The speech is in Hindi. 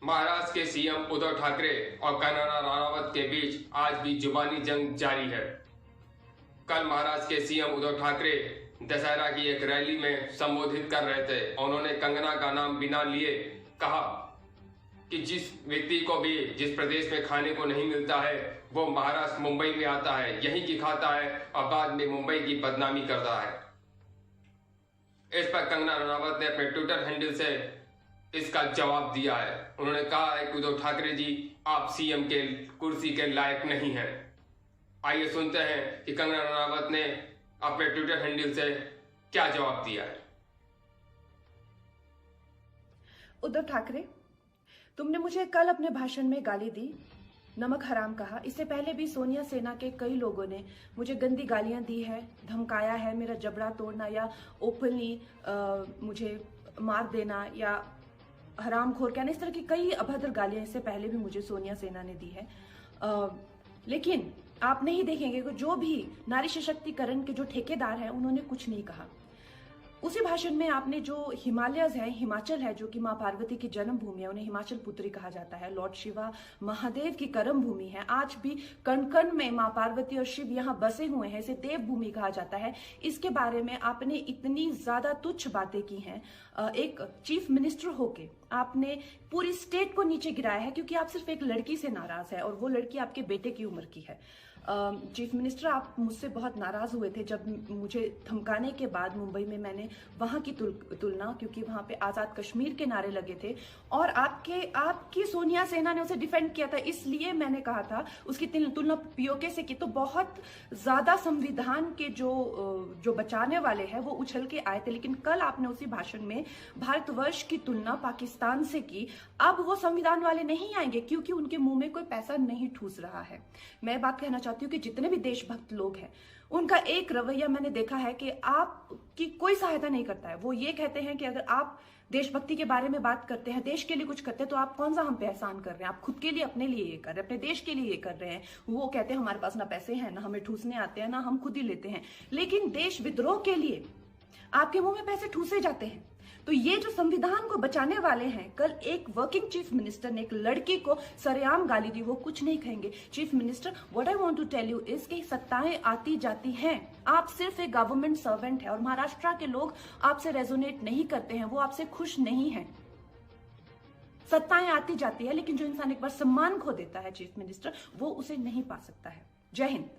महाराष्ट्र के सीएम उद्धव ठाकरे और कंगना रनावत के बीच आज भी जुबानी जंग जारी है। कल महाराष्ट्र के सीएम उद्धव ठाकरे दशहरा की एक रैली में संबोधित कर रहे थे। उन्होंने कंगना का नाम बिना लिए कहा कि जिस व्यक्ति को भी जिस प्रदेश में खाने को नहीं मिलता है वो महाराष्ट्र मुंबई में आता है, यहीं की खाता है और बाद में मुंबई की बदनामी करता है। इस पर कंगना रनावत ने अपने ट्विटर हैंडल से इसका जवाब दिया है। उन्होंने कहा है कि उद्धव ठाकरे जी, आप सीएम के कुर्सी के लायक नहीं हैं। आइए सुनते हैं कि कंगना रनावत ने अपने ट्विटर हैंडल से क्या जवाब दिया है। उद्धव ठाकरे, तुमने मुझे कल अपने भाषण में गाली दी, नमक हराम कहा। इससे पहले भी सोनिया सेना के कई लोगों ने मुझे गंदी गालियां दी है, धमकाया है, मेरा जबड़ा तोड़ना या ओपनली मुझे मार देना या हरामखोर कहना, इस तरह की कई अभद्र गालियां इससे पहले भी मुझे सोनिया सेना ने दी है। लेकिन आप नहीं देखेंगे कि जो भी नारी सशक्तिकरण के जो ठेकेदार हैं उन्होंने कुछ नहीं कहा। उसी भाषण में आपने जो हिमालयज है, हिमाचल है, जो कि माँ पार्वती की जन्मभूमि है, उन्हें हिमाचल पुत्री कहा जाता है, लॉर्ड शिवा महादेव की कर्म भूमि है, आज भी कण कण में माँ पार्वती और शिव यहाँ बसे हुए हैं, इसे देव भूमि कहा जाता है। इसके बारे में आपने इतनी ज्यादा तुच्छ बातें की हैं। एक चीफ मिनिस्टर होके आपने पूरी स्टेट को नीचे गिराया है क्योंकि आप सिर्फ एक लड़की से नाराज है और वो लड़की आपके बेटे की उम्र की है। चीफ मिनिस्टर, आप मुझसे बहुत नाराज हुए थे जब मुझे धमकाने के बाद मुंबई में मैंने वहां की तुलना, क्योंकि वहां पे आजाद कश्मीर के नारे लगे थे और आपकी सोनिया सेना ने उसे डिफेंड किया था, इसलिए मैंने कहा था उसकी तुलना पीओके से की। तो बहुत ज्यादा संविधान के जो बचाने वाले हैं वो उछल के आए थे, लेकिन कल आपने उसी भाषण में भारतवर्ष की तुलना पाकिस्तान से की। अब वो संविधान वाले नहीं आएंगे क्योंकि उनके मुंह में कोई पैसा नहीं ठूस रहा है। मैं बात कहना चाहती हूँ कि जितने भी देशभक्त लोग हैं उनका एक रवैया मैंने देखा है कि आपकी कोई सहायता नहीं करता है। वो ये कहते हैं कि अगर आप देशभक्ति के बारे में बात करते हैं, देश के लिए कुछ करते हैं, तो आप कौन सा हम पे एहसान कर रहे हैं? आप खुद के लिए, अपने लिए ये कर रहे हैं, अपने देश के लिए ये कर रहे हैं। वो कहते हैं हमारे पास ना पैसे हैं, ना हमें ठूसने आते हैं, ना हम खुद ही लेते हैं। लेकिन देश विद्रोह के लिए आपके मुंह में पैसे ठूसे जाते हैं। तो ये जो संविधान को बचाने वाले हैं, कल एक वर्किंग चीफ मिनिस्टर ने एक लड़की को सरेआम गाली दी, वो कुछ नहीं कहेंगे। Chief minister, what I want to tell you is कि सत्ताएं आती जाती हैं। आप सिर्फ एक गवर्नमेंट सर्वेंट है और महाराष्ट्र के लोग आपसे रेजोनेट नहीं करते हैं, वो आपसे खुश नहीं है। सत्ताएं आती जाती है, लेकिन जो इंसान एक बार सम्मान खो देता है चीफ मिनिस्टर, वो उसे नहीं पा सकता है। जय हिंद।